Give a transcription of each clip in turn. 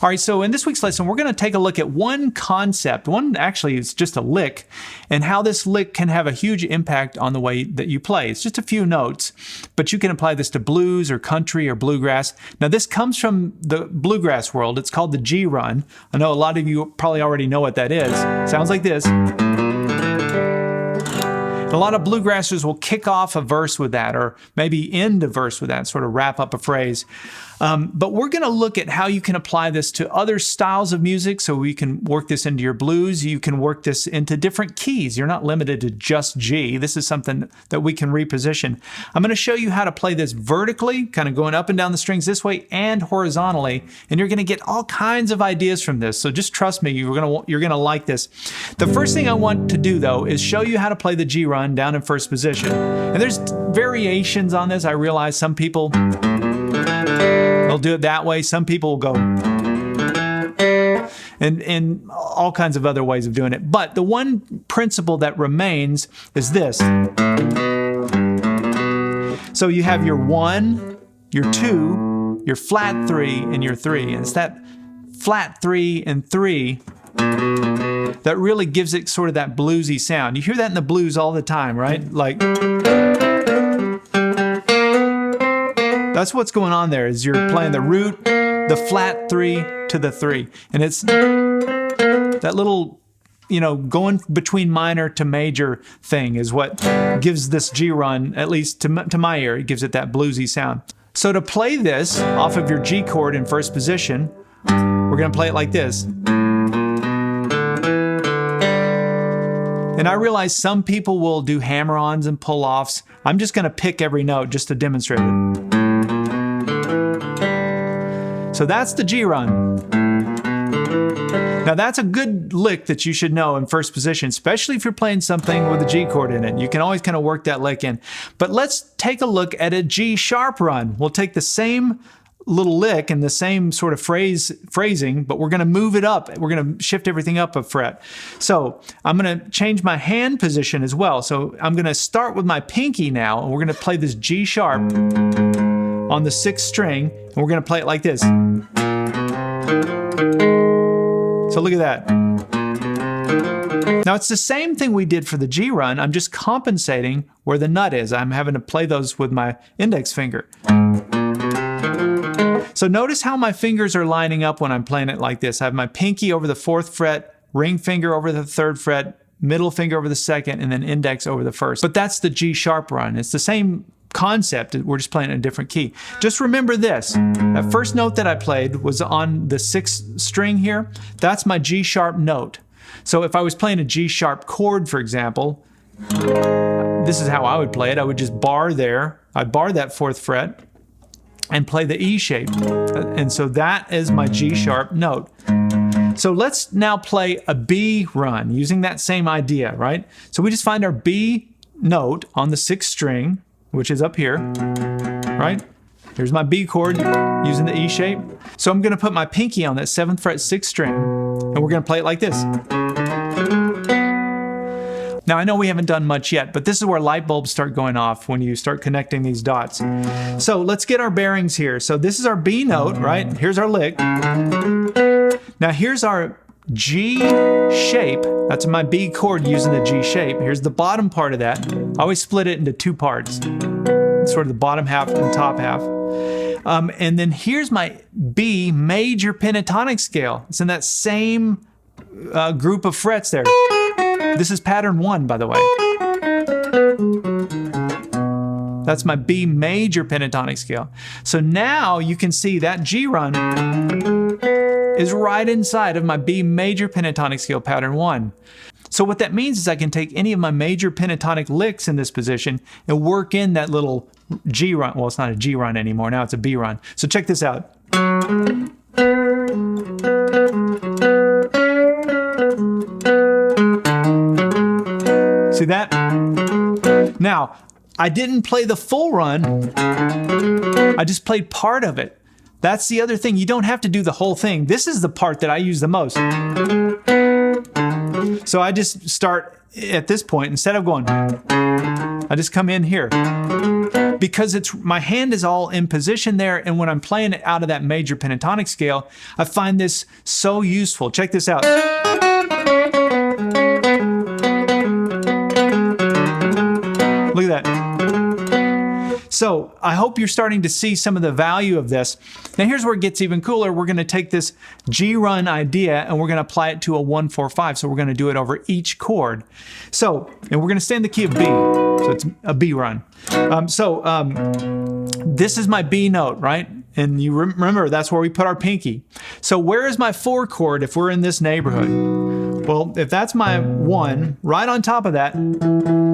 All right, so in this week's lesson, we're going to take a look at one concept. One actually is just a lick, and how this lick can have a huge impact on the way that you play. It's just a few notes, but you can apply this to blues or country or bluegrass. Now, this comes from the bluegrass world. It's called the G run. I know a lot of you probably already know what that is. Sounds like this. A lot of bluegrassers will kick off a verse with that, or maybe end a verse with that, sort of wrap up a phrase. But we're going to look at how you can apply this to other styles of music. So we can work this into your blues. You can work this into different keys. You're not limited to just G. This is something that we can reposition. I'm going to show you how to play this vertically, kind of going up and down the strings this way, and horizontally. And you're going to get all kinds of ideas from this. So just trust me, you're going to like this. The first thing I want to do, though, is show you how to play the G run down in first position. And there's variations on this. I realize some people, they'll do it that way. Some people will go, and all kinds of other ways of doing it. But the one principle that remains is this. So you have your 1, your 2, your flat 3, and your 3. And it's that flat 3 and 3 that really gives it sort of that bluesy sound. You hear that in the blues all the time, right? Like, that's what's going on there, is you're playing the root, the flat 3 to the 3. And it's that little, going between minor to major thing is what gives this G run, at least to my ear, it gives it that bluesy sound. So to play this off of your G chord in first position, we're going to play it like this. And I realize some people will do hammer-ons and pull-offs. I'm just going to pick every note just to demonstrate it. So that's the G run. Now that's a good lick that you should know in first position, especially if you're playing something with a G chord in it. You can always kind of work that lick in. But let's take a look at a G sharp run. We'll take the same little lick and the same sort of phrasing, but we're going to move it up. We're going to shift everything up a fret. So I'm going to change my hand position as well. So I'm going to start with my pinky now, and we're going to play this G sharp on the 6th string, and we're going to play it like this. So look at that. Now it's the same thing we did for the G run. I'm just compensating where the nut is. I'm having to play those with my index finger. So notice how my fingers are lining up when I'm playing it like this. I have my pinky over the 4th fret, ring finger over the 3rd fret, middle finger over the 2nd, and then index over the 1st. But that's the G sharp run. It's the same concept. We're just playing in a different key. Just remember this. That first note that I played was on the 6th string here. That's my G sharp note. So if I was playing a G sharp chord, for example, this is how I would play it. I would just bar there. I'd bar that 4th fret and play the E shape. And so that is my G sharp note. So let's now play a B run using that same idea, right? So we just find our B note on the 6th string, which is up here, right? Here's my B chord using the E shape. So I'm going to put my pinky on that 7th fret 6th string, and we're going to play it like this. Now, I know we haven't done much yet, but this is where light bulbs start going off when you start connecting these dots. So let's get our bearings here. So this is our B note, right? Here's our lick. Now here's our G shape. That's my B chord using the G shape. Here's the bottom part of that. I always split it into 2 parts. Sort of the bottom half and top half. And then here's my B major pentatonic scale. It's in that same group of frets there. This is pattern 1, by the way. That's my B major pentatonic scale. So now you can see that G run is right inside of my B major pentatonic scale pattern 1. So what that means is I can take any of my major pentatonic licks in this position and work in that little G run. Well, it's not a G run anymore. Now it's a B run. So check this out. See that? Now, I didn't play the full run. I just played part of it. That's the other thing. You don't have to do the whole thing. This is the part that I use the most. So I just start at this point. Instead of going, I just come in here. because my hand is all in position there, and when I'm playing it out of that major pentatonic scale, I find this so useful. Check this out. Look at that. So I hope you're starting to see some of the value of this. Now here's where it gets even cooler. We're going to take this G run idea and we're going to apply it to a 1-4-5. So we're going to do it over each chord. So, and we're going to stay in the key of B. So it's a B run. This is my B note, right? And you remember that's where we put our pinky. So where is my 4 chord if we're in this neighborhood? Well, if that's my 1, right on top of that,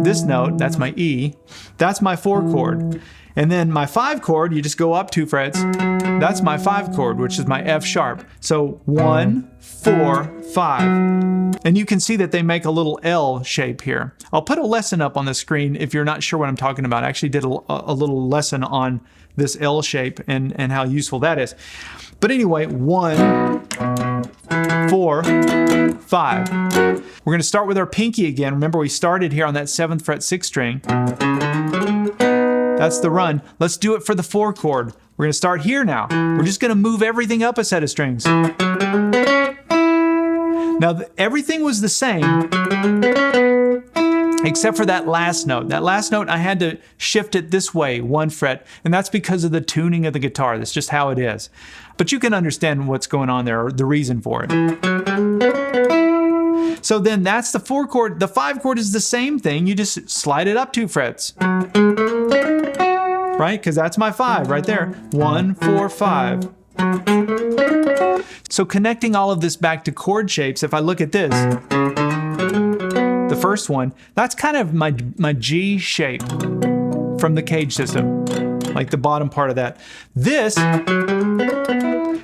this note, that's my E, that's my 4 chord. And then my 5 chord, you just go up 2 frets, that's my 5 chord, which is my F sharp. So 1, 4, 5. And you can see that they make a little L shape here. I'll put a lesson up on the screen if you're not sure what I'm talking about. I actually did a little lesson on this L shape and how useful that is. But anyway, 1, 4, 5. We're going to start with our pinky again. Remember, we started here on that 7th fret 6th string. That's the run. Let's do it for the 4 chord. We're going to start here now. We're just going to move everything up a set of strings. Now, everything was the same except for that last note. That last note, I had to shift it this way, 1 fret, and that's because of the tuning of the guitar. That's just how it is. But you can understand what's going on there, or the reason for it. So then that's the 4 chord. The 5 chord is the same thing. You just slide it up 2 frets. Right? Because that's my 5 right there. 1, 4, 5. So connecting all of this back to chord shapes, if I look at this, the first one, that's kind of my G shape from the cage system, like the bottom part of that. This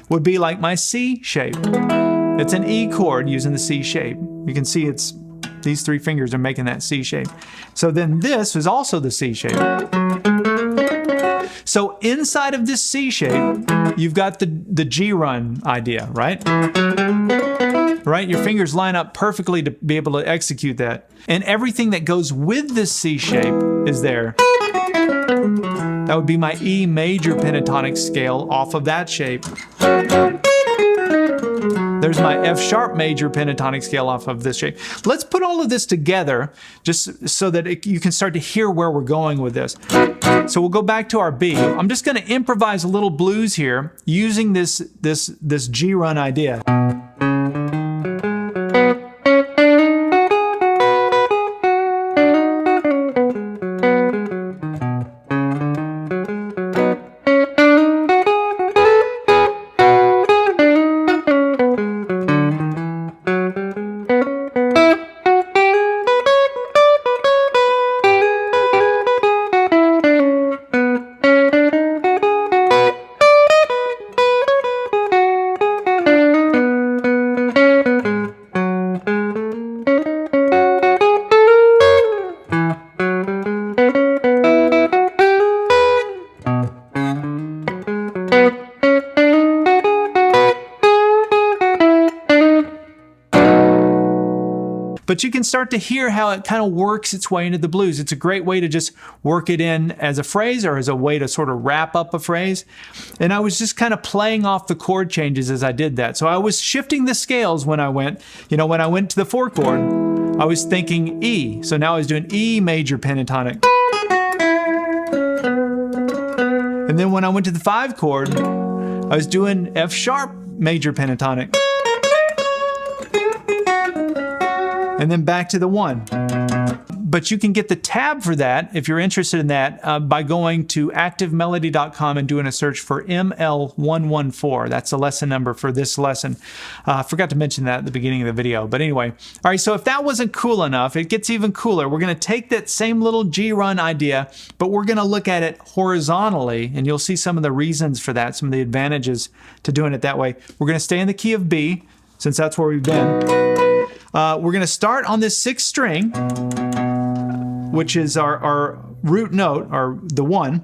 would be like my C shape. It's an E chord using the C shape. You can see it's these 3 fingers are making that C shape. So then this is also the C shape. So inside of this C shape, you've got the G run idea, right? Right? Your fingers line up perfectly to be able to execute that. And everything that goes with this C shape is there. That would be my E major pentatonic scale off of that shape. There's my F sharp major pentatonic scale off of this shape. Let's put all of this together just so that you can start to hear where we're going with this. So we'll go back to our B. I'm just going to improvise a little blues here using this G run idea. But you can start to hear how it kind of works its way into the blues. It's a great way to just work it in as a phrase or as a way to sort of wrap up a phrase. And I was just kind of playing off the chord changes as I did that. So I was shifting the scales when I went, when I went to the 4 chord, I was thinking E. So now I was doing E major pentatonic. And then when I went to the 5 chord, I was doing F sharp major pentatonic. And then back to the 1. But you can get the tab for that, if you're interested in that, by going to activemelody.com and doing a search for ML114. That's the lesson number for this lesson. I forgot to mention that at the beginning of the video. But anyway, all right, so if that wasn't cool enough, it gets even cooler. We're going to take that same little G run idea, but we're going to look at it horizontally, and you'll see some of the reasons for that, some of the advantages to doing it that way. We're going to stay in the key of B, since that's where we've been. We're going to start on this 6th string, which is our root note, or the 1.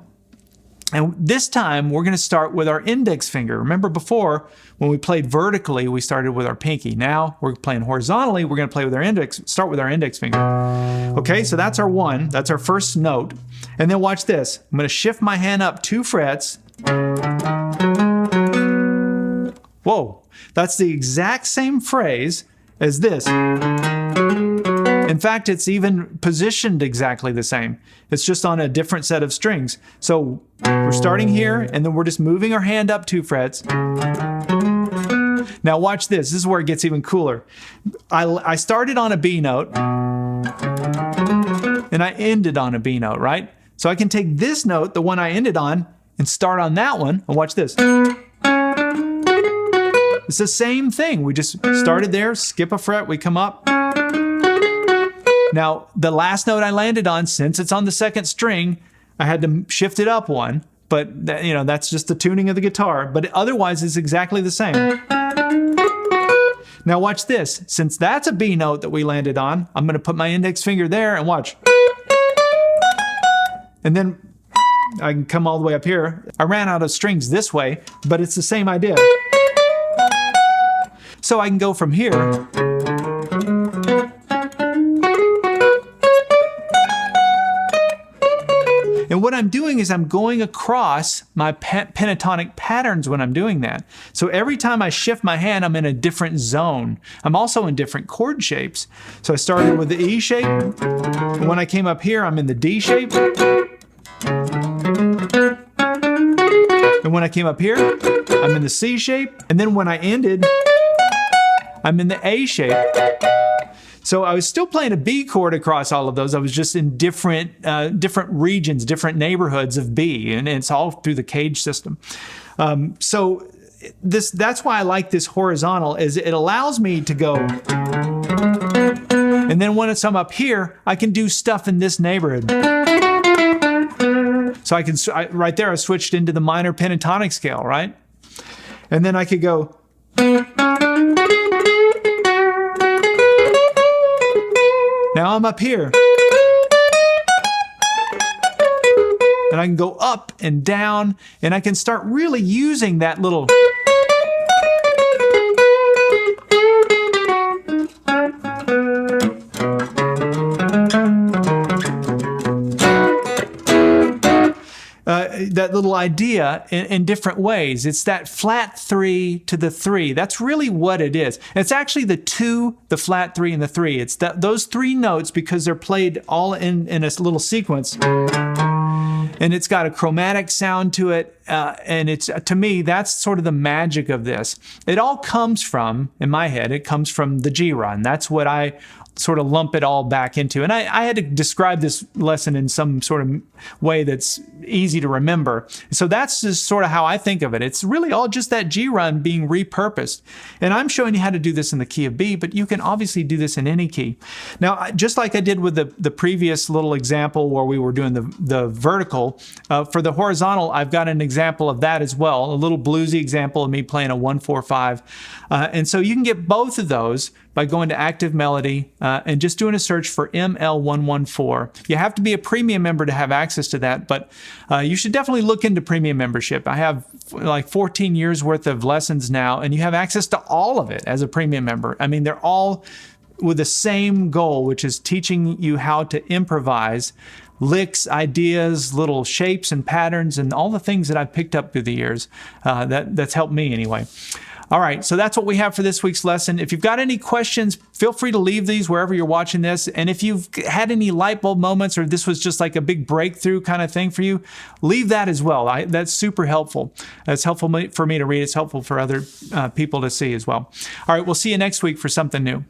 And this time, we're going to start with our index finger. Remember before, when we played vertically, we started with our pinky. Now, we're playing horizontally, we're going to play with our start with our index finger. Okay, so that's our 1. That's our first note. And then watch this. I'm going to shift my hand up 2 frets. Whoa, that's the exact same phrase as this. In fact, it's even positioned exactly the same. It's just on a different set of strings. So we're starting here, and then we're just moving our hand up 2 frets. Now watch this. This is where it gets even cooler. I started on a B note, and I ended on a B note, right? So I can take this note, the one I ended on, and start on that one, and watch this. It's the same thing. We just started there, skip a fret, we come up. Now, the last note I landed on, since it's on the 2nd string, I had to shift it up 1, but that's just the tuning of the guitar, but otherwise it's exactly the same. Now watch this. Since that's a B note that we landed on, I'm going to put my index finger there and watch. And then I can come all the way up here. I ran out of strings this way, but it's the same idea. So I can go from here. And what I'm doing is I'm going across my pentatonic patterns when I'm doing that. So every time I shift my hand, I'm in a different zone. I'm also in different chord shapes. So I started with the E shape. And when I came up here, I'm in the D shape. And when I came up here, I'm in the C shape. And then when I ended, I'm in the A shape. So I was still playing a B chord across all of those. I was just in different regions, different neighborhoods of B, and it's all through the cage system. So that's why I like this horizontal, is it allows me to go. And then when I'm up here, I can do stuff in this neighborhood. So right there, I switched into the minor pentatonic scale, right? And then I could go. Now I'm up here. And I can go up and down, and I can start really using that little. That little idea in different ways. It's that flat 3 to the 3. That's really what it is. And it's actually the 2, the flat 3, and the 3. It's those 3 notes, because they're played all in a little sequence. And it's got a chromatic sound to it. And it's, to me, that's sort of the magic of this. It all comes from, in my head, it comes from the G run. That's what I sort of lump it all back into. And I had to describe this lesson in some sort of way that's easy to remember. So that's just sort of how I think of it. It's really all just that G run being repurposed. And I'm showing you how to do this in the key of B, but you can obviously do this in any key. Now, just like I did with the previous little example where we were doing the vertical, for the horizontal, I've got an example of that as well, a little bluesy example of me playing a 1-4-5. And so you can get both of those by going to Active Melody and just doing a search for ML114. You have to be a premium member to have access to that, but you should definitely look into premium membership. I have like 14 years worth of lessons now, and you have access to all of it as a premium member. I mean, they're all with the same goal, which is teaching you how to improvise licks, ideas, little shapes and patterns, and all the things that I've picked up through the years. That's helped me anyway. All right, so that's what we have for this week's lesson. If you've got any questions, feel free to leave these wherever you're watching this. And if you've had any light bulb moments, or this was just like a big breakthrough kind of thing for you, leave that as well. That's super helpful. It's helpful for me to read. It's helpful for other people to see as well. All right, we'll see you next week for something new.